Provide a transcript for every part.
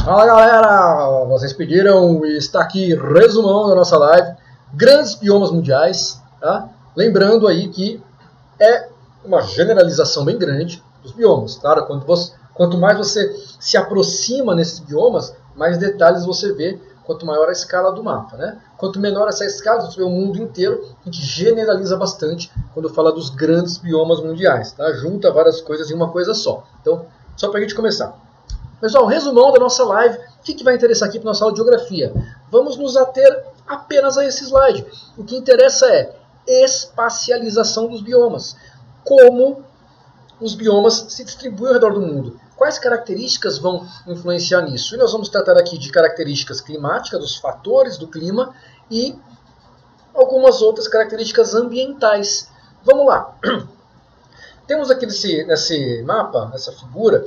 Fala galera, vocês pediram e está aqui resumão da nossa live, grandes biomas mundiais, tá? Lembrando aí que é uma generalização bem grande dos biomas, claro, quanto mais você se aproxima nesses biomas, mais detalhes você vê, quanto maior a escala do mapa, né? Quanto menor essa escala, você vê o mundo inteiro, a gente generaliza bastante quando fala dos grandes biomas mundiais, tá? Junta várias coisas em uma coisa só. Então, só para a gente começar. Pessoal, resumão da nossa live. O que vai interessar aqui para nossa aula de geografia? Vamos nos ater apenas a esse slide. O que interessa é espacialização dos biomas. Como os biomas se distribuem ao redor do mundo. Quais características vão influenciar nisso? E nós vamos tratar aqui de características climáticas, dos fatores do clima e algumas outras características ambientais. Vamos lá. Temos aqui nesse mapa, nessa figura,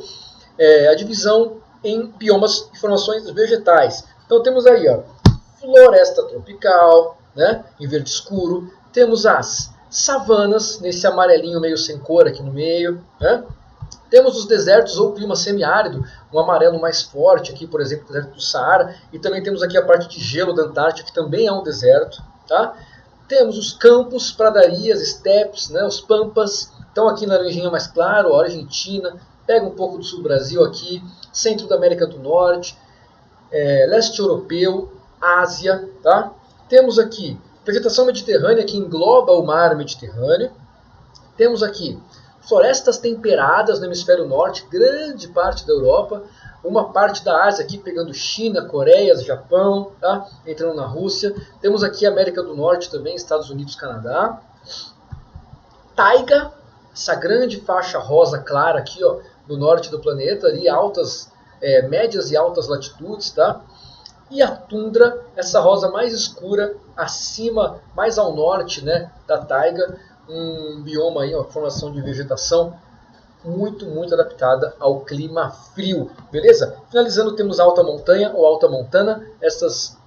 a divisão em biomas e formações vegetais. Então temos aí, ó, floresta tropical, né, em verde escuro. Temos as savanas, nesse amarelinho meio sem cor aqui no meio, né? Temos os desertos ou clima semiárido, um amarelo mais forte aqui, por exemplo, o deserto do Saara. E também temos aqui a parte de gelo da Antártica, que também é um deserto. Tá? Temos os campos, pradarias, estepes, né, os pampas. Então aqui laranjinha mais claro, a Argentina. Pega um pouco do sul do Brasil aqui, centro da América do Norte, leste europeu, Ásia. Tá? Temos aqui vegetação mediterrânea, que engloba o mar Mediterrâneo. Temos aqui florestas temperadas no hemisfério norte, grande parte da Europa, uma parte da Ásia aqui pegando China, Coreia, Japão, tá? Entrando na Rússia. Temos aqui a América do Norte também, Estados Unidos, Canadá. Taiga, essa grande faixa rosa clara aqui, ó, no norte do planeta, ali médias e altas latitudes, tá? E a tundra, essa rosa mais escura, acima, mais ao norte, né, da taiga, um bioma aí, uma formação de vegetação muito adaptada ao clima frio, beleza? Finalizando, temos a alta montanha ou alta montana, essas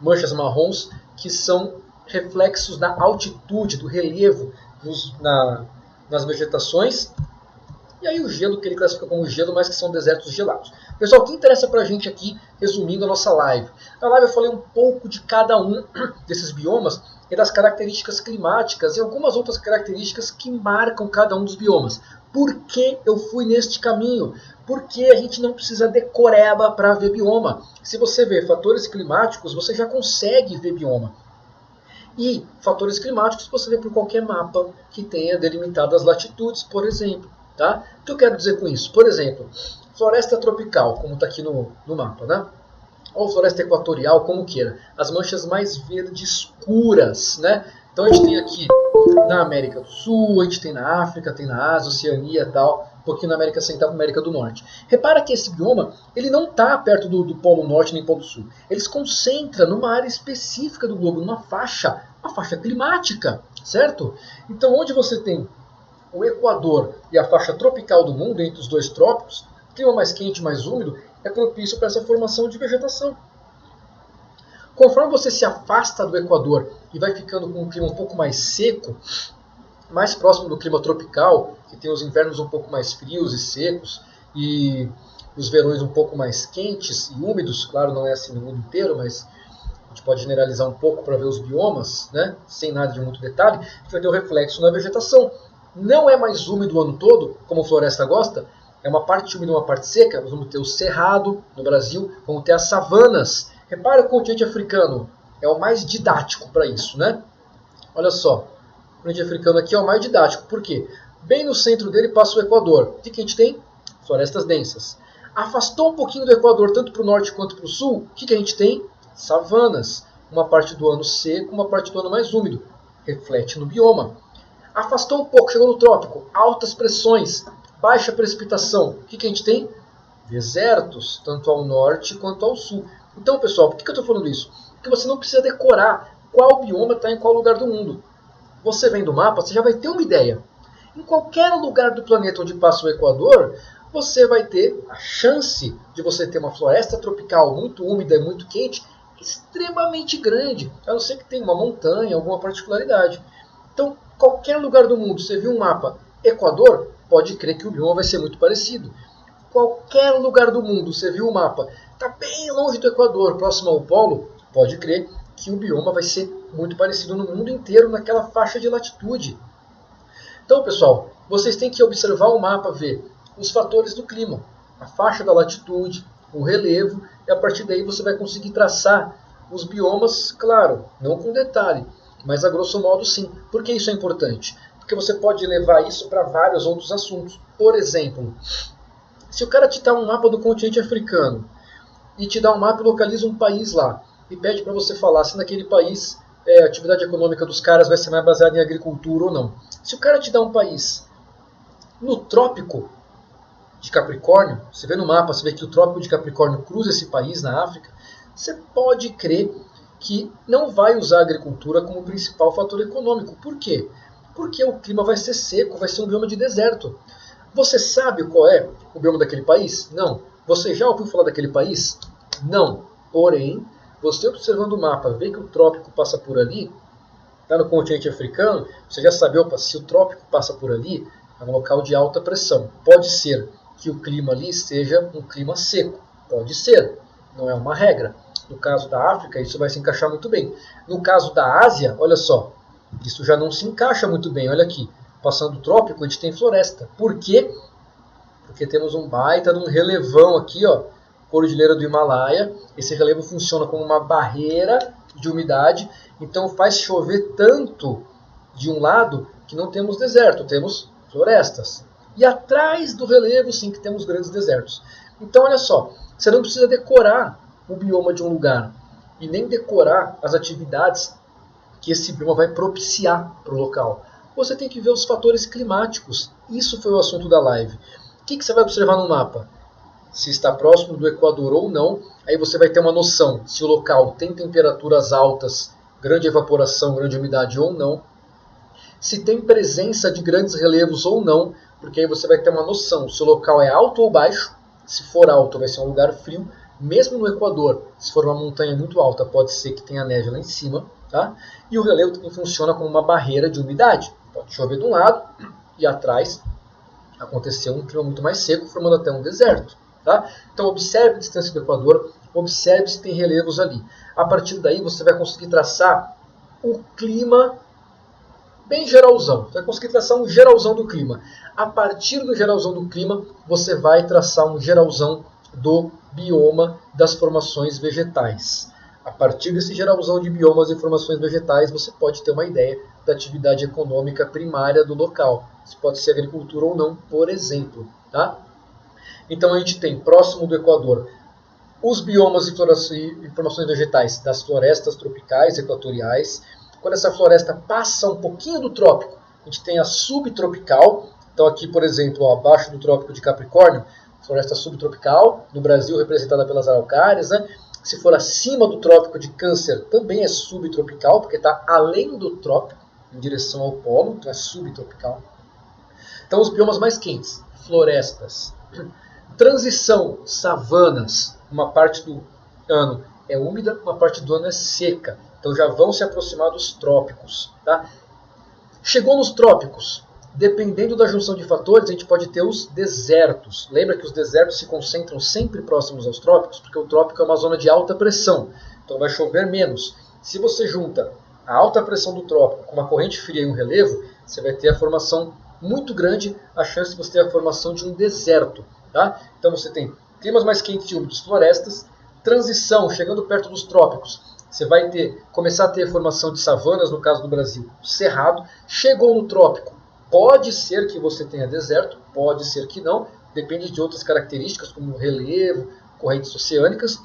manchas marrons que são reflexos da altitude, do relevo nas vegetações. E aí o gelo, que ele classifica como gelo, mas que são desertos gelados. Pessoal, o que interessa pra gente aqui, resumindo a nossa live? Na live eu falei um pouco de cada um desses biomas e das características climáticas e algumas outras características que marcam cada um dos biomas. Por que eu fui neste caminho? Porque a gente não precisa decoreba para ver bioma. Se você vê fatores climáticos, você já consegue ver bioma. E fatores climáticos você vê por qualquer mapa que tenha delimitado as latitudes, por exemplo. Tá? O que eu quero dizer com isso? Por exemplo, floresta tropical, como está aqui no mapa, né? Ou floresta equatorial, como queira. As manchas mais verde escuras, né? Então a gente tem aqui na América do Sul, a gente tem na África, tem na Ásia, Oceania e tal, um pouquinho na América Central e América do Norte. Repara que esse bioma ele não está perto do Polo Norte nem do Polo Sul. Ele se concentra numa área específica do globo, numa faixa climática, certo? Então onde você tem o Equador e a faixa tropical do mundo, entre os dois trópicos, clima mais quente, mais úmido, é propício para essa formação de vegetação. Conforme você se afasta do Equador e vai ficando com um clima um pouco mais seco, mais próximo do clima tropical, que tem os invernos um pouco mais frios e secos, e os verões um pouco mais quentes e úmidos, claro, não é assim no mundo inteiro, mas a gente pode generalizar um pouco para ver os biomas, né, sem nada de muito detalhe, a gente vai ter o reflexo na vegetação. Não é mais úmido o ano todo, como a floresta gosta, é uma parte úmida e uma parte seca. Nós vamos ter o cerrado no Brasil, vamos ter as savanas. Repara que o continente africano é o mais didático para isso, né? Olha só, o continente africano aqui é o mais didático. Por quê? Bem no centro dele passa o Equador. O que a gente tem? Florestas densas. Afastou um pouquinho do Equador, tanto para o norte quanto para o sul, o que a gente tem? Savanas. Uma parte do ano seco, uma parte do ano mais úmido. Reflete no bioma. Afastou um pouco, chegou no trópico, altas pressões, baixa precipitação. O que a gente tem? Desertos, tanto ao norte quanto ao sul. Então, pessoal, por que eu estou falando isso? Porque você não precisa decorar qual bioma está em qual lugar do mundo. Você vendo o mapa, você já vai ter uma ideia. Em qualquer lugar do planeta onde passa o Equador, você vai ter a chance de você ter uma floresta tropical muito úmida e muito quente, extremamente grande, a não ser que tenha uma montanha, alguma particularidade. Então, qualquer lugar do mundo, você viu um mapa Equador, pode crer que o bioma vai ser muito parecido. qualquer lugar do mundo, você viu o mapa, está bem longe do Equador, próximo ao polo, pode crer que o bioma vai ser muito parecido no mundo inteiro, naquela faixa de latitude. Então, pessoal, vocês têm que observar o mapa, ver os fatores do clima, a faixa da latitude, o relevo, e a partir daí você vai conseguir traçar os biomas, claro, não com detalhe, mas a grosso modo sim. Por que isso é importante? Porque você pode levar isso para vários outros assuntos. Por exemplo, se o cara te dá um mapa do continente africano e te dá um mapa e localiza um país lá, e pede para você falar se naquele país a atividade econômica dos caras vai ser mais baseada em agricultura ou não. Se o cara te dá um país no trópico de Capricórnio, você vê no mapa, você vê que o trópico de Capricórnio cruza esse país na África, você pode crer que não vai usar a agricultura como principal fator econômico. Por quê? Porque o clima vai ser seco, vai ser um bioma de deserto. Você sabe qual é o bioma daquele país? Não. Você já ouviu falar daquele país? Não. Porém, você observando o mapa, vê que o trópico passa por ali, está no continente africano, você já sabe, opa, se o trópico passa por ali, é um local de alta pressão. Pode ser que o clima ali seja um clima seco. Pode ser. Não é uma regra. No caso da África, isso vai se encaixar muito bem. No caso da Ásia, olha só, isso já não se encaixa muito bem. Olha aqui, passando o trópico, a gente tem floresta. Por quê? Porque temos um baita de um relevão aqui, ó, Cordilheira do Himalaia. Esse relevo funciona como uma barreira de umidade, então faz chover tanto de um lado que não temos deserto, temos florestas. E atrás do relevo, sim, que temos grandes desertos. Então, olha só, você não precisa decorar o bioma de um lugar e nem decorar as atividades que esse bioma vai propiciar para o local. Você tem que ver os fatores climáticos. Isso foi o assunto da live. O que você vai observar no mapa? Se está próximo do Equador ou não, aí você vai ter uma noção se o local tem temperaturas altas, grande evaporação, grande umidade ou não, se tem presença de grandes relevos ou não, porque aí você vai ter uma noção se o local é alto ou baixo. Se for alto, vai ser um lugar frio. Mesmo no Equador, se for uma montanha muito alta, pode ser que tenha neve lá em cima. Tá? E o relevo também funciona como uma barreira de umidade. Pode chover de um lado e atrás acontecer um clima muito mais seco, formando até um deserto. Tá? Então observe a distância do Equador, observe se tem relevos ali. A partir daí você vai conseguir traçar o clima bem geralzão. Você vai conseguir traçar um geralzão do clima. A partir do geralzão do clima, você vai traçar um geralzão do bioma das formações vegetais. A partir desse geralzão de biomas e formações vegetais, você pode ter uma ideia da atividade econômica primária do local. Se pode ser agricultura ou não, por exemplo. Tá? Então a gente tem, próximo do Equador, os biomas e formações vegetais das florestas tropicais equatoriais. Quando essa floresta passa um pouquinho do trópico, a gente tem a subtropical. Então aqui, por exemplo, ó, abaixo do trópico de Capricórnio, floresta subtropical, no Brasil representada pelas araucárias, né? Se for acima do trópico de Câncer, também é subtropical, porque está além do trópico, em direção ao polo, então é subtropical. Então os biomas mais quentes, florestas. Transição, savanas, uma parte do ano é úmida, uma parte do ano é seca. Então já vão se aproximar dos trópicos. Tá? Chegou nos trópicos, dependendo da junção de fatores, a gente pode ter os desertos. Lembra que os desertos se concentram sempre próximos aos trópicos, porque o trópico é uma zona de alta pressão, então vai chover menos. Se você junta a alta pressão do trópico com uma corrente fria e um relevo, você vai ter a formação muito grande, a chance de você ter a formação de um deserto. Tá? Então você tem climas mais quentes e úmidos, florestas, transição, chegando perto dos trópicos, você vai começar a ter a formação de savanas, no caso do Brasil, cerrado. Chegou no trópico, pode ser que você tenha deserto, pode ser que não, depende de outras características, como relevo, correntes oceânicas.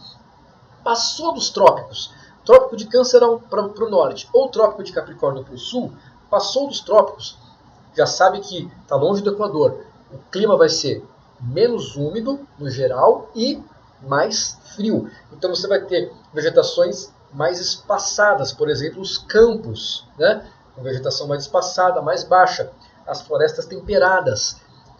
Passou dos trópicos, trópico de Câncer para o norte, ou trópico de Capricórnio para o sul, passou dos trópicos, já sabe que está longe do Equador, o clima vai ser menos úmido, no geral, e mais frio. Então você vai ter vegetações mais espaçadas, por exemplo, os campos, né? Com vegetação mais espaçada, mais baixa. As florestas temperadas,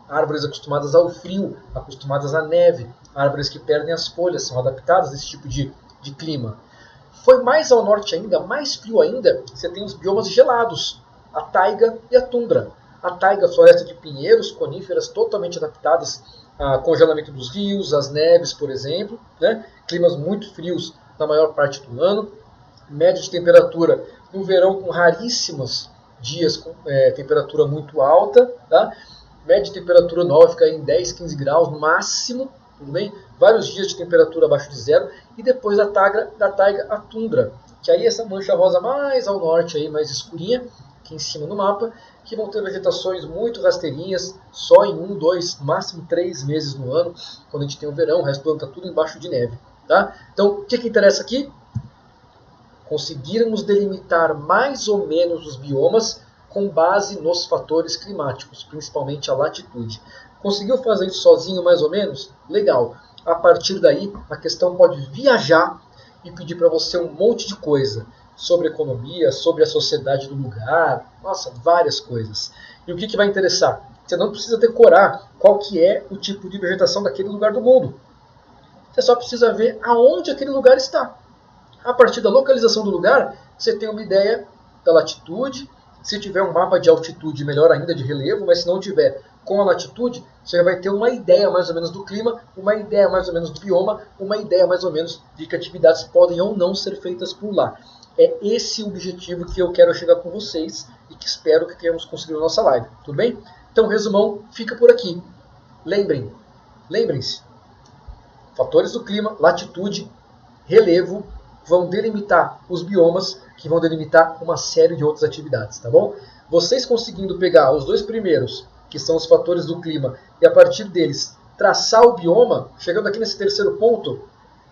árvores acostumadas ao frio, acostumadas à neve, árvores que perdem as folhas, são adaptadas a esse tipo de clima. Foi mais ao norte ainda, mais frio ainda, você tem os biomas gelados, a taiga e a tundra. A taiga, floresta de pinheiros, coníferas totalmente adaptadas congelamento dos rios, as neves, por exemplo, né? Climas muito frios na maior parte do ano, média de temperatura no verão com raríssimos dias com temperatura muito alta, tá? Média de temperatura nova fica em 10, 15 graus no máximo, tudo bem? Vários dias de temperatura abaixo de zero, e depois da taiga a tundra, que aí essa mancha rosa mais ao norte, aí, mais escurinha, aqui em cima no mapa, que vão ter vegetações muito rasteirinhas, só em 1, 2, máximo 3 meses no ano, quando a gente tem o verão, o resto do ano está tudo embaixo de neve. Tá? Então, o que interessa aqui? Conseguirmos delimitar mais ou menos os biomas com base nos fatores climáticos, principalmente a latitude. Conseguiu fazer isso sozinho mais ou menos? Legal. A partir daí, a questão pode viajar e pedir para você um monte de coisa sobre economia, sobre a sociedade do lugar, nossa, várias coisas. E o que vai interessar? Você não precisa decorar qual que é o tipo de vegetação daquele lugar do mundo. Você só precisa ver aonde aquele lugar está. A partir da localização do lugar, você tem uma ideia da latitude. Se tiver um mapa de altitude, melhor ainda, de relevo, mas se não tiver com a latitude, você vai ter uma ideia mais ou menos do clima, uma ideia mais ou menos do bioma, uma ideia mais ou menos de que atividades podem ou não ser feitas por lá. É esse o objetivo que eu quero chegar com vocês e que espero que tenhamos conseguido na nossa live, tudo bem? Então, resumão, fica por aqui. Lembrem-se, fatores do clima, latitude, relevo, vão delimitar os biomas, que vão delimitar uma série de outras atividades, tá bom? Vocês conseguindo pegar os dois primeiros, que são os fatores do clima, e a partir deles traçar o bioma, chegando aqui nesse terceiro ponto,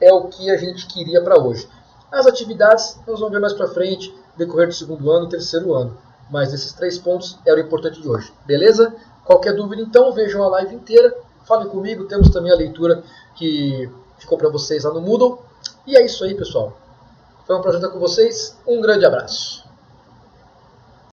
é o que a gente queria para hoje. As atividades nós vamos ver mais para frente, decorrer do segundo ano e terceiro ano. Mas esses 3 pontos eram o importante de hoje, beleza? Qualquer dúvida então, vejam a live inteira, falem comigo, temos também a leitura que ficou para vocês lá no Moodle. E é isso aí, pessoal. Foi um prazer estar com vocês. Um grande abraço.